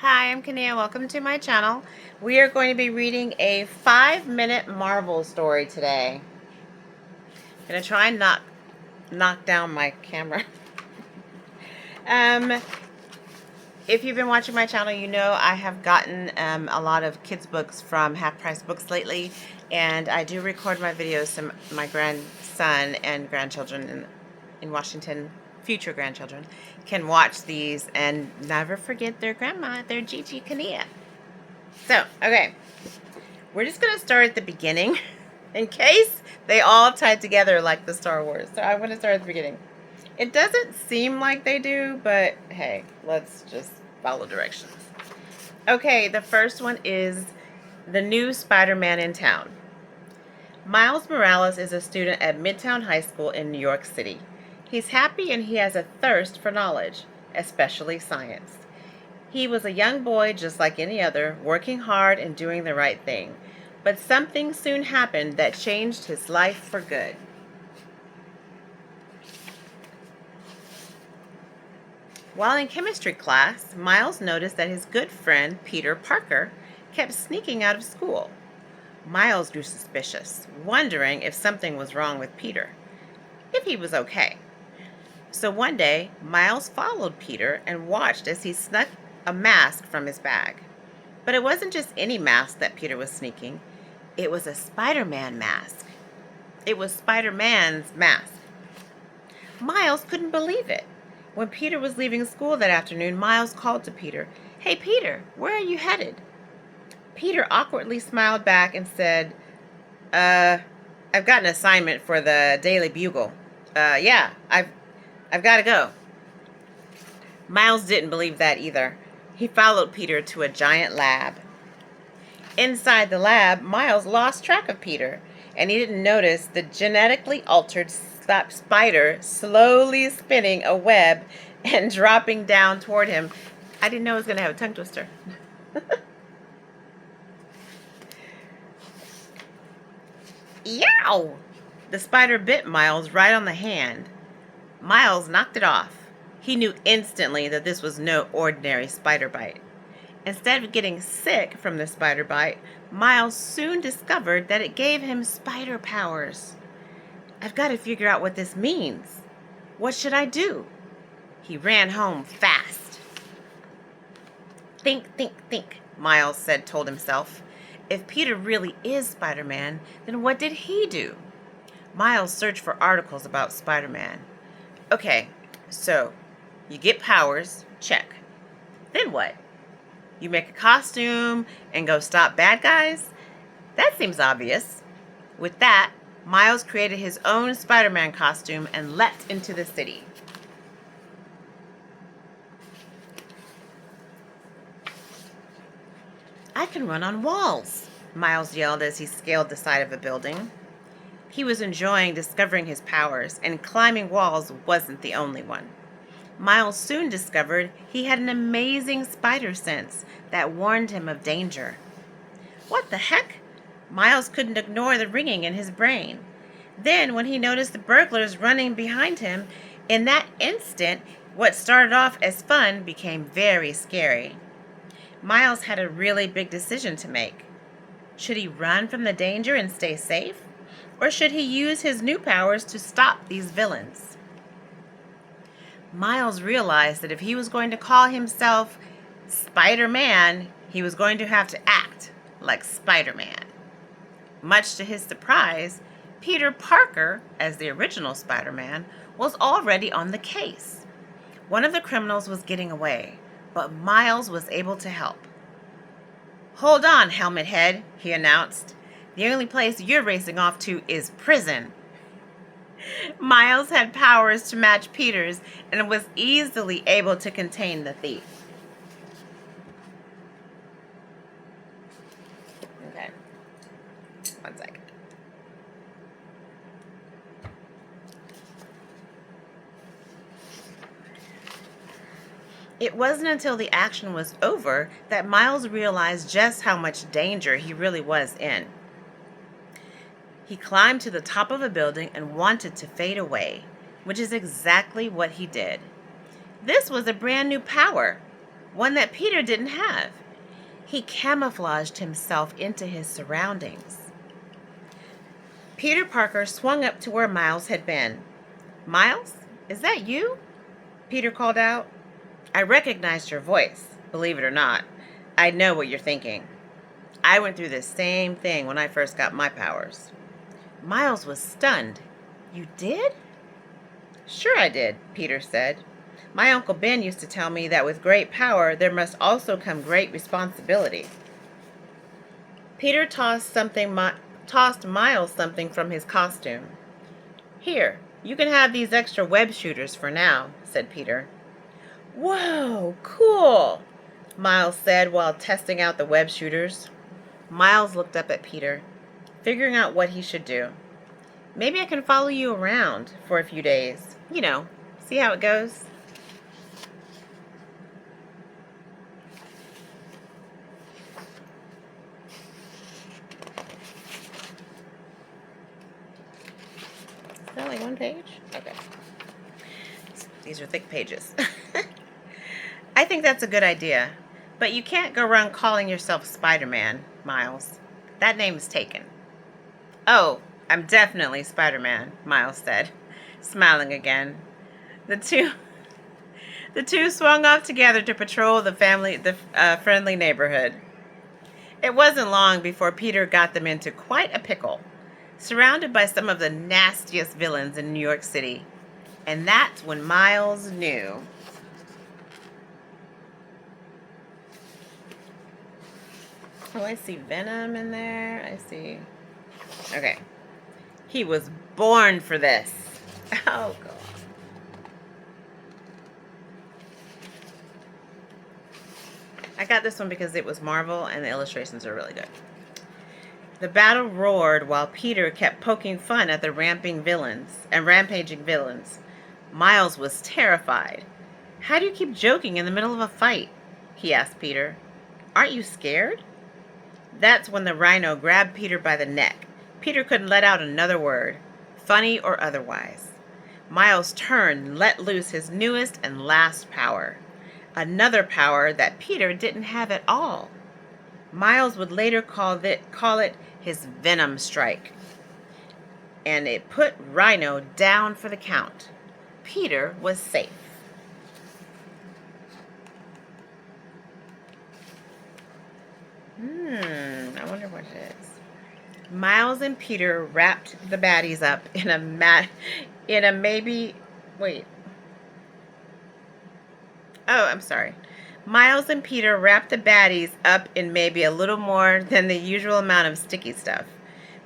Hi, I'm Kania. Welcome to my channel. We are going to be reading a 5-minute Marvel story today. I'm going to try and knock down my camera. um, if you've been watching my channel, you know I have gotten a lot of kids books from Half Price Books lately, and I do record my videos so my grandson and grandchildren in Washington, future grandchildren, can watch these and never forget their grandma, their GiGi Kania. So, okay, we're just going to start at the beginning in case they all tie together like the Star Wars. So I'm going to start at the beginning. It doesn't seem like they do, but hey, let's just follow directions. Okay, the first one is the new Spider-Man in town. Miles Morales is a student at Midtown High School in New York City. He's happy and he has a thirst for knowledge, especially science. He was a young boy just like any other, working hard and doing the right thing. But something soon happened that changed his life for good. While in chemistry class, Miles noticed that his good friend, Peter Parker, kept sneaking out of school. Miles grew suspicious, wondering if something was wrong with Peter, if he was okay. So one day, Miles followed Peter and watched as he snuck a mask from his bag. But it wasn't just any mask that Peter was sneaking. It was a Spider-Man mask. It was Spider-Man's mask. Miles couldn't believe it. When Peter was leaving school that afternoon, Miles called to Peter, "Hey, Peter, where are you headed?" Peter awkwardly smiled back and said, I've got an assignment for the Daily Bugle. Yeah, I've got to go." Miles didn't believe that either. He followed Peter to a giant lab. Inside the lab, Miles lost track of Peter, and he didn't notice the genetically altered spider slowly spinning a web and dropping down toward him. I didn't know it was going to have a tongue twister. Yow! The spider bit Miles right on the hand. Miles knocked it off. He knew instantly that this was no ordinary spider bite. Instead of getting sick from the spider bite, Miles soon discovered that it gave him spider powers. "I've got to figure out what this means. What should I do?" He ran home fast. Think, think, think, Miles told himself. If Peter really is Spider-Man, then what did he do? Miles searched for articles about Spider-Man. Okay, so you get powers, check. Then what? You make a costume and go stop bad guys? That seems obvious. With that, Miles created his own Spider-Man costume and leapt into the city. "I can run on walls," Miles yelled as he scaled the side of a building. He was enjoying discovering his powers, and climbing walls wasn't the only one. Miles soon discovered he had an amazing spider sense that warned him of danger. What the heck? Miles couldn't ignore the ringing in his brain. Then, when he noticed the burglars running behind him, in that instant, what started off as fun became very scary. Miles had a really big decision to make. Should he run from the danger and stay safe? Or should he use his new powers to stop these villains? Miles realized that if he was going to call himself Spider-Man, he was going to have to act like Spider-Man. Much to his surprise, Peter Parker, as the original Spider-Man, was already on the case. One of the criminals was getting away, but Miles was able to help. "Hold on, Helmet Head," he announced. "The only place you're racing off to is prison." Miles had powers to match Peter's and was easily able to contain the thief. Okay, one second. It wasn't until the action was over that Miles realized just how much danger he really was in. He climbed to the top of a building and wanted to fade away, which is exactly what he did. This was a brand new power. one that Peter didn't have. He camouflaged himself into his surroundings. Peter Parker swung up to where Miles had been. Miles, is that you? Peter called out. I recognized your voice, believe it or not. I know what you're thinking. I went through the same thing when I first got my powers. Miles was stunned. You did? Sure I did, Peter said. My Uncle Ben used to tell me that with great power there must also come great responsibility. Peter tossed Miles something from his costume. Here, you can have these extra web shooters for now, said Peter. Whoa, cool, Miles said while testing out the web shooters. Miles looked up at Peter, figuring out what he should do. Maybe I can follow you around for a few days. See how it goes. Is that like one page? Okay. These are thick pages. I think that's a good idea, but you can't go around calling yourself Spider-Man, Miles. That name's taken. Oh, I'm definitely Spider-Man, Miles said, smiling again. The two swung off together to patrol the friendly neighborhood. It wasn't long before Peter got them into quite a pickle, surrounded by some of the nastiest villains in New York City. And that's when Miles knew. Oh, I see Venom in there. I see. Okay. He was born for this. Oh, God. I got this one because it was Marvel and the illustrations are really good. The battle roared while Peter kept poking fun at the rampaging villains. Miles was terrified. How do you keep joking in the middle of a fight? He asked Peter. Aren't you scared? That's when the rhino grabbed Peter by the neck. Peter couldn't let out another word, funny or otherwise. Miles turned and let loose his newest and last power. Another power that Peter didn't have at all. Miles would later call it his Venom Strike. And it put Rhino down for the count. Peter was safe. I wonder what it is. Miles and Peter wrapped the baddies up Miles and Peter wrapped the baddies up in maybe a little more than the usual amount of sticky stuff.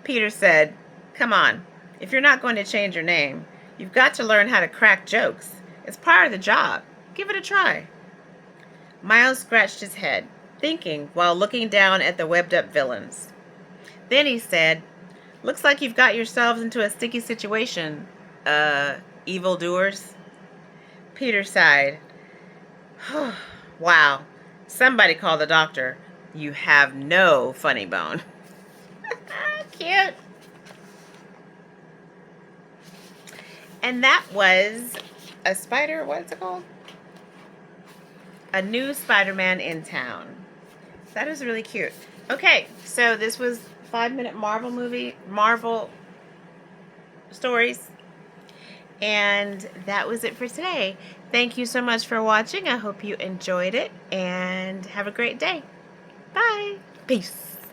Peter said, come on, if you're not going to change your name, you've got to learn how to crack jokes. It's part of the job. Give it a try. Miles scratched his head, thinking while looking down at the webbed-up villains. Then he said, looks like you've got yourselves into a sticky situation, evildoers. Peter sighed. Wow, somebody call the doctor. You have no funny bone. Cute. And that was a spider, what's it called? A New Spider-Man in Town. That is really cute. Okay, so this was 5-minute Marvel stories. And that was it for today. Thank you so much for watching. I hope you enjoyed it and have a great day. Bye. Peace.